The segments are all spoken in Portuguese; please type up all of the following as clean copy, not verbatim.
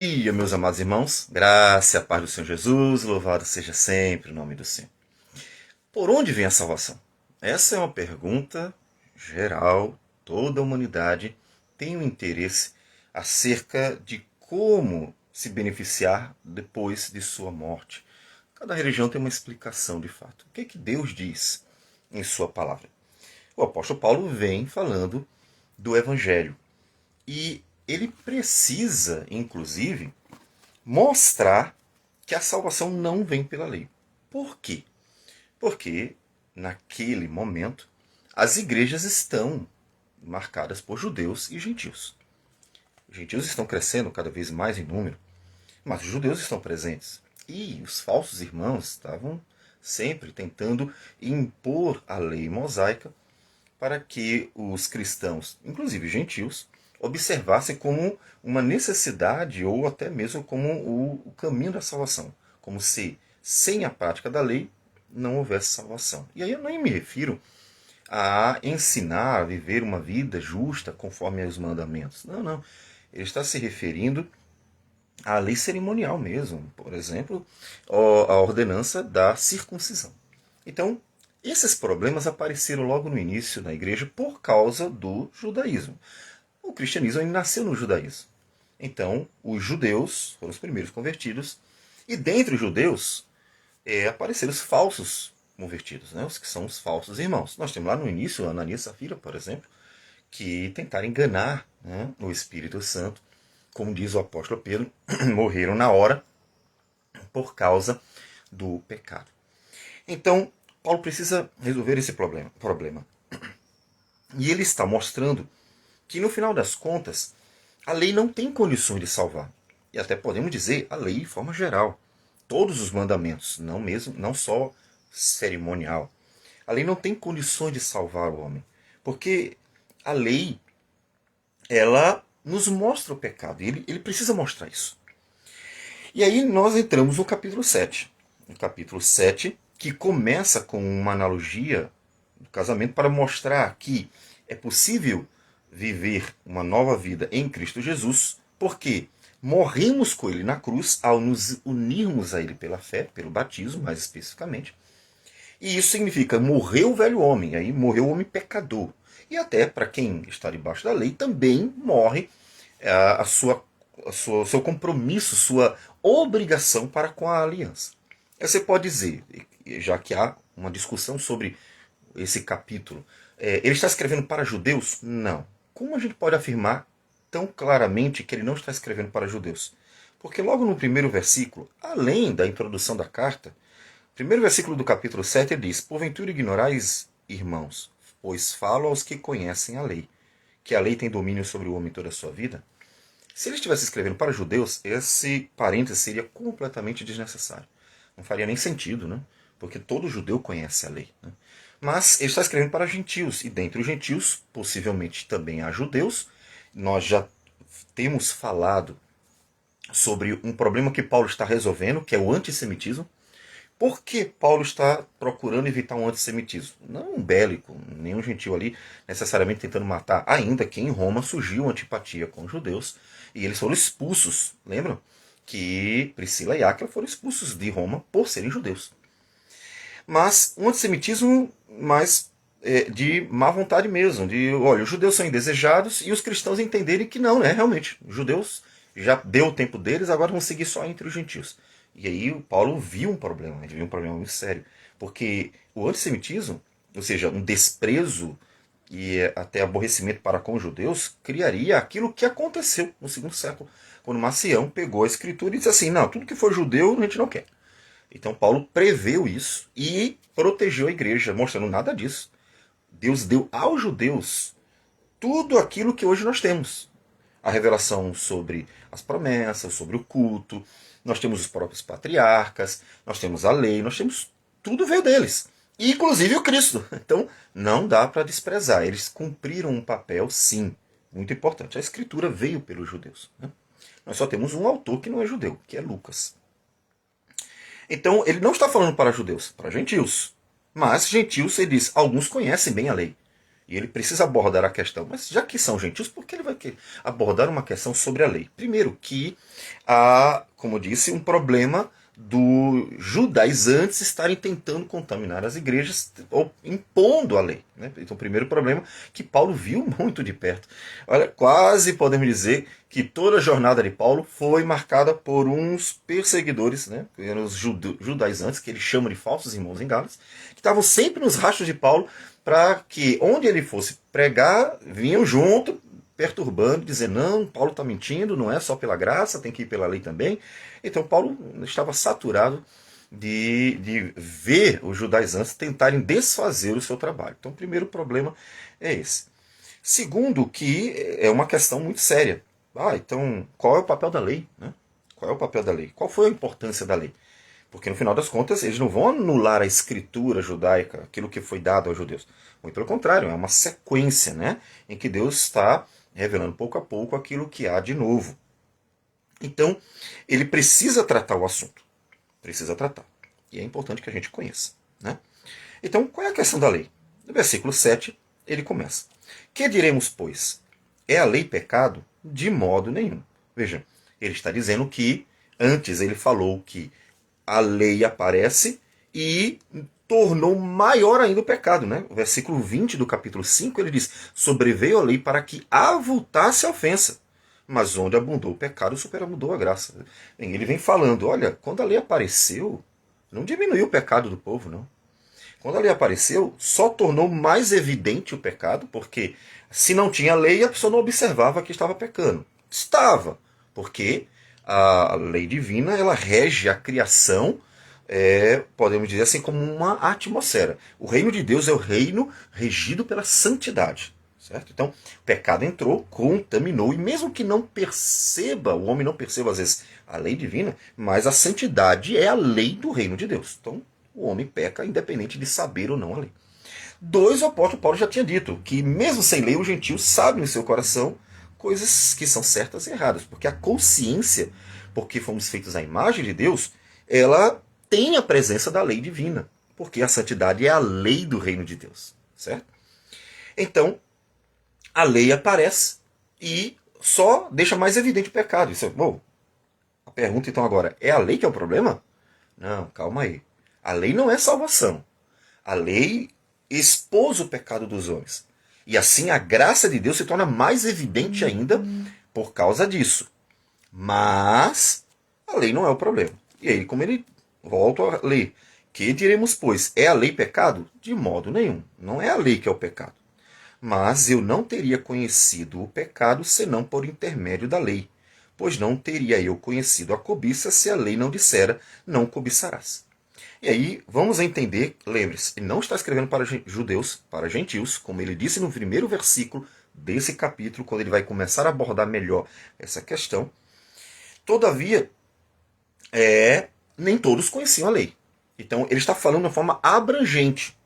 Dia, meus amados irmãos, graça e a paz do Senhor Jesus, louvado seja sempre o nome do Senhor. Por onde vem a salvação? Essa é uma pergunta geral, toda a humanidade tem um interesse acerca de como se beneficiar depois de sua morte. Cada religião tem uma explicação de fato. O que é que Deus diz em sua palavra? O apóstolo Paulo vem falando do Evangelho e ele precisa, inclusive, mostrar que a salvação não vem pela lei. Por quê? Porque, naquele momento, as igrejas estão marcadas por judeus e gentios. Os gentios estão crescendo cada vez mais em número, mas os judeus estão presentes. E os falsos irmãos estavam sempre tentando impor a lei mosaica para que os cristãos, inclusive gentios, observassem como uma necessidade ou até mesmo como o caminho da salvação. Como se sem a prática da lei não houvesse salvação. E aí eu nem me refiro a ensinar a viver uma vida justa conforme os mandamentos. Não, não. Ele está se referindo à lei cerimonial mesmo. Por exemplo, a ordenança da circuncisão. Então, esses problemas apareceram logo no início da igreja por causa do judaísmo. O cristianismo ainda nasceu no judaísmo. Então, os judeus foram os primeiros convertidos, e dentre os judeus apareceram os falsos convertidos, né? Os que são os falsos irmãos. Nós temos lá no início Ananias e Safira, por exemplo, que tentaram enganar, né, o Espírito Santo, como diz o apóstolo Pedro, morreram na hora por causa do pecado. Então, Paulo precisa resolver esse problema. E ele está mostrando que, no final das contas, a lei não tem condições de salvar. E até podemos dizer a lei de forma geral. Todos os mandamentos, não só cerimonial. A lei não tem condições de salvar o homem. Porque a lei, ela nos mostra o pecado. E ele precisa mostrar isso. E aí nós entramos no capítulo 7. No capítulo 7, que começa com uma analogia do casamento para mostrar que é possível viver uma nova vida em Cristo Jesus, porque morremos com Ele na cruz ao nos unirmos a Ele pela fé, pelo batismo mais especificamente. E isso significa morrer o velho homem, aí morreu o homem pecador. E até para quem está debaixo da lei também morre a sua, o seu compromisso, sua obrigação para com a aliança. Aí você pode dizer, já que há uma discussão sobre esse capítulo, ele está escrevendo para judeus? Não. Como a gente pode afirmar tão claramente que ele não está escrevendo para judeus? Porque logo no primeiro versículo, além da introdução da carta, primeiro versículo do capítulo 7 ele diz: Porventura ignorais, irmãos, pois falo aos que conhecem a lei, que a lei tem domínio sobre o homem toda a sua vida. Se ele estivesse escrevendo para judeus, esse parênteses seria completamente desnecessário. Não faria nem sentido, né? Porque todo judeu conhece a lei. Né? Mas ele está escrevendo para gentios, e dentre os gentios, possivelmente também há judeus. Nós já temos falado sobre um problema que Paulo está resolvendo, que é o antissemitismo. Por que Paulo está procurando evitar um antissemitismo? Não um bélico, nenhum gentil ali necessariamente tentando matar. Ainda que em Roma surgiu antipatia com os judeus e eles foram expulsos. Lembram? Que Priscila e Áquila foram expulsos de Roma por serem judeus. Mas um antissemitismo mais de má vontade mesmo. De, olha, os judeus são indesejados e os cristãos entenderem que não, né? Realmente, os judeus já deu o tempo deles, agora vão seguir só entre os gentios. E aí o Paulo viu um problema, ele viu um problema muito sério. Porque o antissemitismo, ou seja, um desprezo e até aborrecimento para com os judeus, criaria aquilo que aconteceu no segundo século, quando Macião pegou a escritura e disse assim, não, tudo que for judeu a gente não quer. Então Paulo preveu isso e protegeu a igreja, mostrando nada disso. Deus deu aos judeus tudo aquilo que hoje nós temos. A revelação sobre as promessas, sobre o culto, nós temos os próprios patriarcas, nós temos a lei, nós temos tudo veio deles. E inclusive o Cristo. Então não dá para desprezar. Eles cumpriram um papel, sim, muito importante. A escritura veio pelos judeus. Né? Nós só temos um autor que não é judeu, que é Lucas. Então ele não está falando para judeus, para gentios. Mas gentios, ele diz, alguns conhecem bem a lei. E ele precisa abordar a questão. Mas já que são gentios, por que ele vai abordar uma questão sobre a lei? Primeiro que há, como eu disse, um problema dos judaizantes estarem tentando contaminar as igrejas ou impondo a lei. Né? Então, o primeiro problema que Paulo viu muito de perto. Olha, quase podemos dizer que toda a jornada de Paulo foi marcada por uns perseguidores, né? Que eram os judaizantes, que ele chama de falsos irmãos em Gálatas, que estavam sempre nos rastros de Paulo para que onde ele fosse pregar, vinham junto, perturbando, dizendo, não, Paulo está mentindo, não é só pela graça, tem que ir pela lei também. Então Paulo estava saturado de ver os judaizantes tentarem desfazer o seu trabalho. Então o primeiro problema é esse. Segundo, que é uma questão muito séria. Então qual é o papel da lei? Né? Qual é o papel da lei? Qual foi a importância da lei? Porque no final das contas eles não vão anular a escritura judaica, aquilo que foi dado aos judeus. Muito pelo contrário, é uma sequência, né, em que Deus está revelando pouco a pouco aquilo que há de novo. Então, ele precisa tratar o assunto. Precisa tratar. E é importante que a gente conheça. Né? Então, qual é a questão da lei? No versículo 7, ele começa. Que diremos, pois? É a lei pecado? De modo nenhum. Veja, ele está dizendo que, antes ele falou que a lei aparece e tornou maior ainda o pecado. Né? O versículo 20 do capítulo 5, ele diz, sobreveio a lei para que avultasse a ofensa. Mas onde abundou o pecado, superabundou a graça. Ele vem falando, olha, quando a lei apareceu, não diminuiu o pecado do povo, não. Quando a lei apareceu, só tornou mais evidente o pecado, porque se não tinha lei, a pessoa não observava que estava pecando. Estava, porque a lei divina, ela rege a criação, podemos dizer assim, como uma atmosfera. O reino de Deus é o reino regido pela santidade. Certo? Então, o pecado entrou, contaminou, e mesmo que não perceba, o homem não perceba às vezes a lei divina, mas a santidade é a lei do reino de Deus. Então, o homem peca independente de saber ou não a lei. 2, o apóstolo Paulo já tinha dito que mesmo sem lei, o gentio sabe no seu coração coisas que são certas e erradas, porque a consciência, porque fomos feitos à imagem de Deus, ela tem a presença da lei divina, porque a santidade é a lei do reino de Deus. Certo? Então, a lei aparece e só deixa mais evidente o pecado. Isso, a pergunta então agora, é a lei que é o problema? Não, calma aí. A lei não é salvação. A lei expôs o pecado dos homens. E assim a graça de Deus se torna mais evidente ainda por causa disso. Mas a lei não é o problema. E aí, como ele volta a ler, que diremos, pois, é a lei pecado? De modo nenhum. Não é a lei que é o pecado. Mas eu não teria conhecido o pecado senão por intermédio da lei, pois não teria eu conhecido a cobiça se a lei não dissera, não cobiçarás. E aí vamos entender, lembre-se, ele não está escrevendo para judeus, para gentios, como ele disse no primeiro versículo desse capítulo, quando ele vai começar a abordar melhor essa questão. Todavia, nem todos conheciam a lei. Então ele está falando de uma forma abrangente.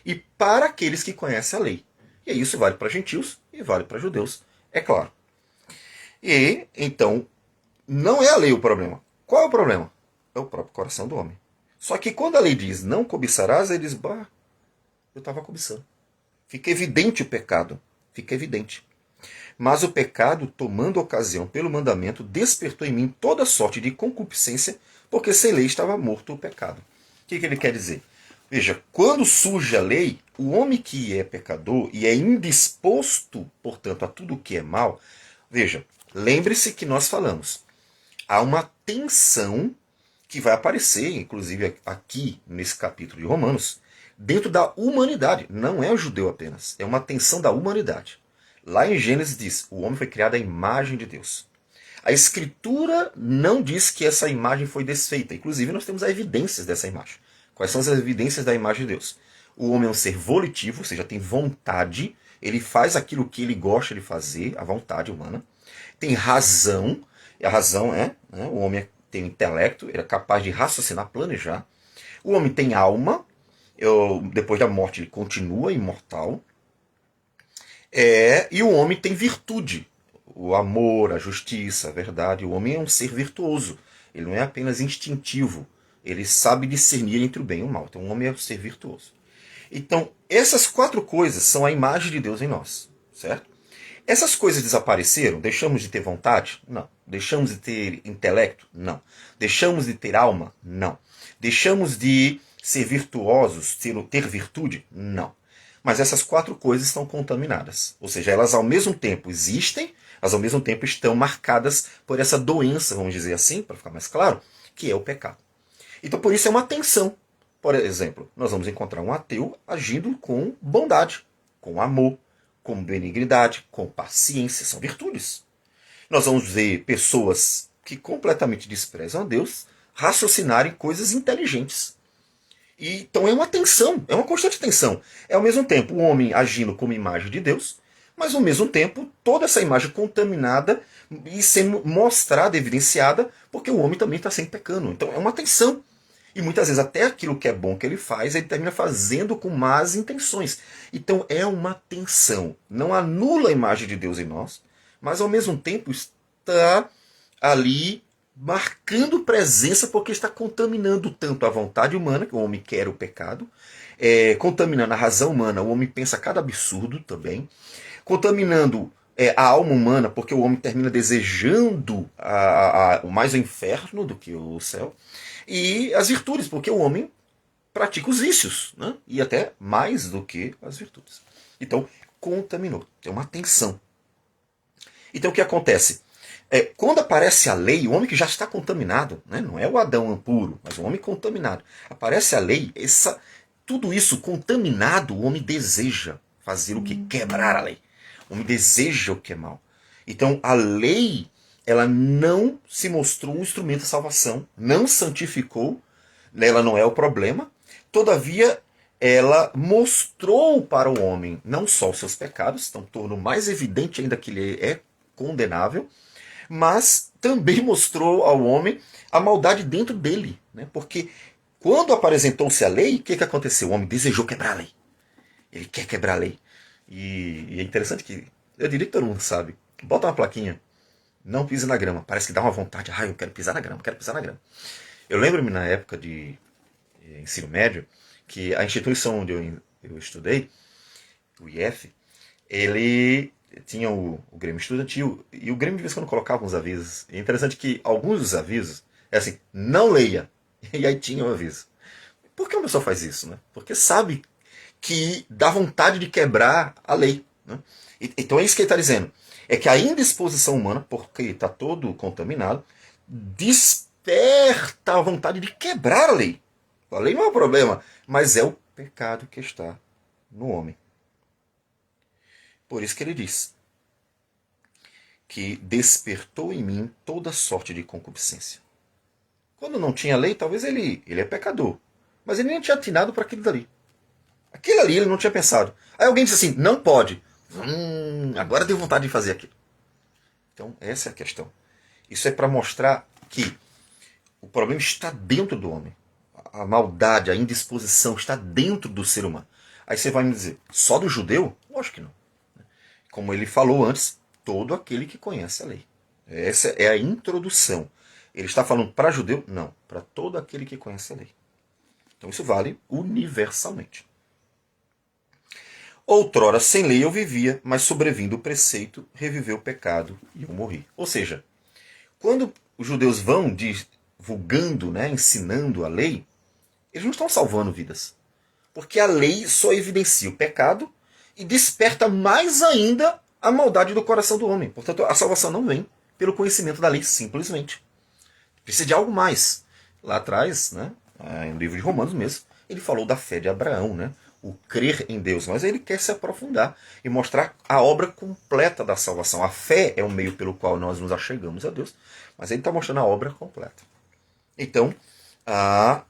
E para aqueles que conhecem a lei. E isso vale para gentios e vale para judeus, é claro. E, então, não é a lei o problema. Qual é o problema? É o próprio coração do homem. Só que quando a lei diz não cobiçarás, ele diz, eu estava cobiçando. Fica evidente o pecado. Fica evidente. Mas o pecado, tomando ocasião pelo mandamento, despertou em mim toda sorte de concupiscência, porque sem lei estava morto o pecado. O que ele quer dizer? Veja, quando surge a lei, o homem que é pecador e é indisposto, portanto, a tudo o que é mal, veja, lembre-se que nós falamos, há uma tensão que vai aparecer, inclusive aqui nesse capítulo de Romanos, dentro da humanidade. Não é o judeu apenas, é uma tensão da humanidade. Lá em Gênesis diz, o homem foi criado à imagem de Deus. A Escritura não diz que essa imagem foi desfeita, inclusive nós temos as evidências dessa imagem. Quais são as evidências da imagem de Deus? O homem é um ser volitivo, ou seja, tem vontade, ele faz aquilo que ele gosta de fazer, a vontade humana. Tem razão, e a razão o homem tem intelecto, ele é capaz de raciocinar, planejar. O homem tem alma, depois da morte ele continua imortal. E o homem tem virtude, o amor, a justiça, a verdade. O homem é um ser virtuoso, ele não é apenas instintivo. Ele sabe discernir entre o bem e o mal. Então o homem é um ser virtuoso. Então, essas 4 coisas são a imagem de Deus em nós, certo? Essas coisas desapareceram? Deixamos de ter vontade? Não. Deixamos de ter intelecto? Não. Deixamos de ter alma? Não. Deixamos de ser virtuosos, ter virtude? Não. Mas essas 4 coisas estão contaminadas. Ou seja, elas ao mesmo tempo existem, mas ao mesmo tempo estão marcadas por essa doença, vamos dizer assim, para ficar mais claro, que é o pecado. Então por isso é uma tensão. Por exemplo, nós vamos encontrar um ateu agindo com bondade, com amor, com benignidade, com paciência, são virtudes. Nós vamos ver pessoas que completamente desprezam a Deus raciocinarem coisas inteligentes. E, então é uma tensão, é uma constante tensão. É ao mesmo tempo o homem agindo como imagem de Deus, mas ao mesmo tempo toda essa imagem contaminada e sendo mostrada, evidenciada, porque o homem também está sempre pecando. Então é uma tensão. E muitas vezes até aquilo que é bom que ele faz, ele termina fazendo com más intenções. Então é uma tensão. Não anula a imagem de Deus em nós, mas ao mesmo tempo está ali marcando presença porque está contaminando tanto a vontade humana, que o homem quer o pecado, contaminando a razão humana, o homem pensa cada absurdo também, contaminando a alma humana, porque o homem termina desejando mais o inferno do que o céu, e as virtudes, porque o homem pratica os vícios, né? E até mais do que as virtudes. Então, contaminou. Tem uma tensão. Então, o que acontece? Quando aparece a lei, o homem que já está contaminado, né? Não é o Adão puro, mas o homem contaminado. Aparece a lei, tudo isso contaminado, o homem deseja fazer o que? Quebrar a lei. O homem deseja o que é mal. Então, a lei, ela não se mostrou um instrumento de salvação, não santificou, ela não é o problema. Todavia, ela mostrou para o homem não só os seus pecados, então tornou mais evidente ainda que ele é condenável, mas também mostrou ao homem a maldade dentro dele. Né? Porque quando apresentou-se a lei, o que aconteceu? O homem desejou quebrar a lei. Ele quer quebrar a lei. E é interessante que, eu diria que todo mundo sabe, bota uma plaquinha, não pise na grama. Parece que dá uma vontade, eu quero pisar na grama, quero pisar na grama. Eu lembro-me na época de ensino médio, que a instituição onde eu estudei, o IF, ele tinha o Grêmio Estudantil, e o Grêmio de vez em quando colocava uns avisos. E é interessante que alguns dos avisos é assim, não leia. E aí tinha o aviso. Por que o pessoal faz isso? Né? Porque sabe que dá vontade de quebrar a lei. Né? Então é isso que ele está dizendo. É que a indisposição humana, porque está todo contaminado, desperta a vontade de quebrar a lei. A lei não é o problema, mas é o pecado que está no homem. Por isso que ele diz que despertou em mim toda sorte de concupiscência. Quando não tinha lei, talvez ele é pecador, mas ele nem tinha atinado para aquilo dali. Aquilo ali ele não tinha pensado. Aí alguém disse assim, não pode. Agora deu vontade de fazer aquilo. Então essa é a questão. Isso é para mostrar que o problema está dentro do homem. A maldade, a indisposição está dentro do ser humano. Aí você vai me dizer, só do judeu? Lógico que não. Como ele falou antes, todo aquele que conhece a lei. Essa é a introdução. Ele está falando para judeu? Não, para todo aquele que conhece a lei. Então isso vale universalmente. Outrora sem lei eu vivia, mas sobrevindo o preceito, reviveu o pecado e eu morri. Ou seja, quando os judeus vão divulgando, né, ensinando a lei, eles não estão salvando vidas. Porque a lei só evidencia o pecado e desperta mais ainda a maldade do coração do homem. Portanto, a salvação não vem pelo conhecimento da lei, simplesmente. Precisa de algo mais. Lá atrás, né, no livro de Romanos mesmo, ele falou da fé de Abraão, né, o crer em Deus. Mas ele quer se aprofundar e mostrar a obra completa da salvação. A fé é o meio pelo qual nós nos achegamos a Deus, mas ele está mostrando a obra completa. Então, a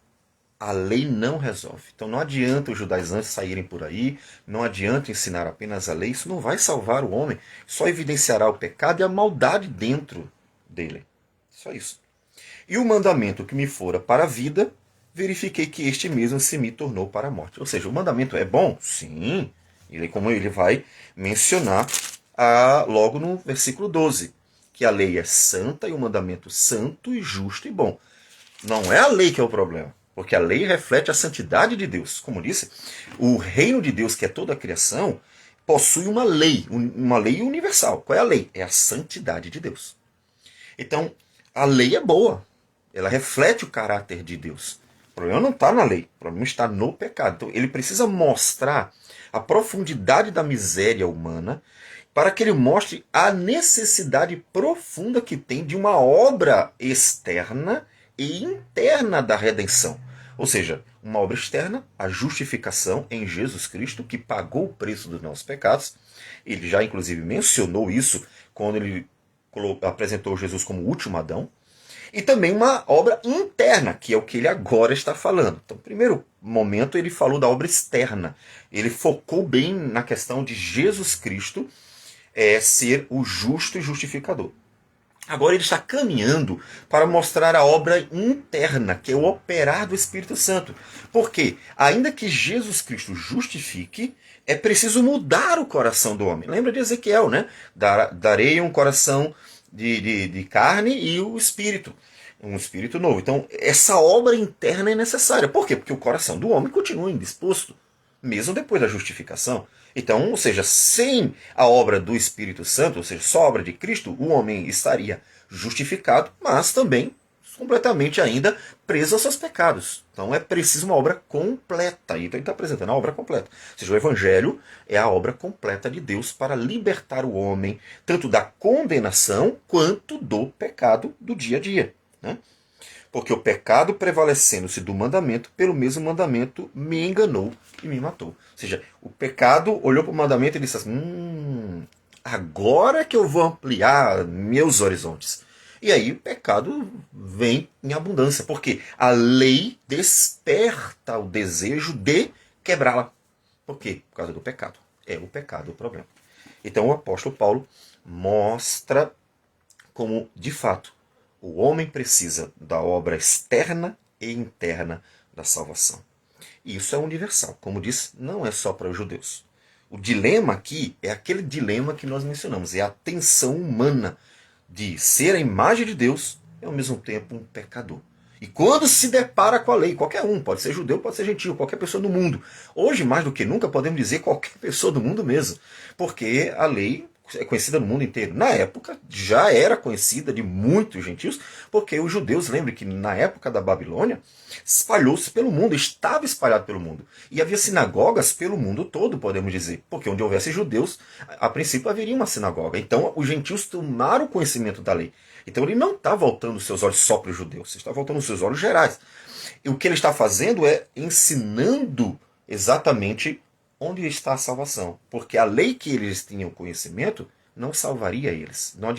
lei não resolve. Então não adianta os judaizantes saírem por aí, não adianta ensinar apenas a lei, isso não vai salvar o homem, só evidenciará o pecado e a maldade dentro dele. Só isso. E o mandamento que me fora para a vida, verifiquei que este mesmo se me tornou para a morte. Ou seja, o mandamento é bom? Sim. Como ele vai mencionar logo no versículo 12, que a lei é santa e o mandamento santo e justo e bom. Não é a lei que é o problema. O porque a lei reflete a santidade de Deus. Como disse, o reino de Deus, que é toda a criação, possui uma lei universal. Qual é a lei? É a santidade de Deus. Então, a lei é boa, ela reflete o caráter de Deus. O problema não está na lei, o problema está no pecado. Então, ele precisa mostrar a profundidade da miséria humana para que ele mostre a necessidade profunda que tem de uma obra externa e interna da redenção. Ou seja, uma obra externa, a justificação em Jesus Cristo, que pagou o preço dos nossos pecados. Ele já inclusive mencionou isso quando ele apresentou Jesus como o último Adão. E também uma obra interna, que é o que ele agora está falando. Então, no primeiro momento, ele falou da obra externa. Ele focou bem na questão de Jesus Cristo ser o justo e justificador. Agora ele está caminhando para mostrar a obra interna, que é o operar do Espírito Santo. Porque, ainda que Jesus Cristo justifique, é preciso mudar o coração do homem. Lembra de Ezequiel, né? Darei um coração de carne e o espírito. Um espírito novo. Então, essa obra interna é necessária. Por quê? Porque o coração do homem continua indisposto, mesmo depois da justificação. Então, ou seja, sem a obra do Espírito Santo, ou seja, só a obra de Cristo, o homem estaria justificado, mas também completamente ainda preso aos seus pecados. Então é preciso uma obra completa. Então ele está apresentando a obra completa. Ou seja, o Evangelho é a obra completa de Deus para libertar o homem tanto da condenação quanto do pecado do dia a dia. Né? Porque o pecado, prevalecendo-se do mandamento, pelo mesmo mandamento me enganou e me matou. Ou seja, o pecado olhou para o mandamento e disse assim, agora que eu vou ampliar meus horizontes. E aí o pecado vem em abundância, porque a lei desperta o desejo de quebrá-la. Por quê? Por causa do pecado. É o pecado o problema. Então o apóstolo Paulo mostra como, de fato, o homem precisa da obra externa e interna da salvação. E isso é universal. Como disse, não é só para os judeus. O dilema aqui é aquele dilema que nós mencionamos. É a tensão humana de ser a imagem de Deus e ao mesmo tempo um pecador. E quando se depara com a lei, qualquer um, pode ser judeu, pode ser gentil, qualquer pessoa do mundo. Hoje, mais do que nunca, podemos dizer qualquer pessoa do mundo mesmo. Porque a lei é conhecida no mundo inteiro. Na época, já era conhecida de muitos gentios, porque os judeus, lembrem que na época da Babilônia, espalhou-se pelo mundo, estava espalhado pelo mundo. E havia sinagogas pelo mundo todo, podemos dizer. Porque onde houvesse judeus, a princípio haveria uma sinagoga. Então, os gentios tomaram conhecimento da lei. Então, ele não está voltando os seus olhos só para os judeus, ele está voltando os seus olhos gerais. E o que ele está fazendo é ensinando exatamente onde está a salvação. Porque a lei que eles tinham conhecimento não salvaria eles. Não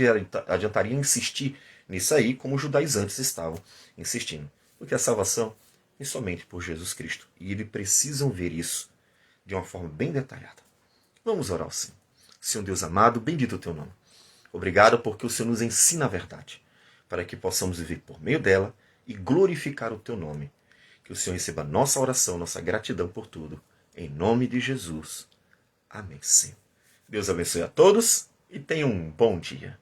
adiantaria insistir nisso aí, como os judaizantes estavam insistindo. Porque a salvação é somente por Jesus Cristo. E eles precisam ver isso de uma forma bem detalhada. Vamos orar ao Senhor. Senhor Deus amado, bendito o teu nome. Obrigado porque o Senhor nos ensina a verdade, para que possamos viver por meio dela e glorificar o teu nome. Que o Senhor receba nossa oração, nossa gratidão por tudo. Em nome de Jesus. Amém, Senhor. Deus abençoe a todos e tenham um bom dia.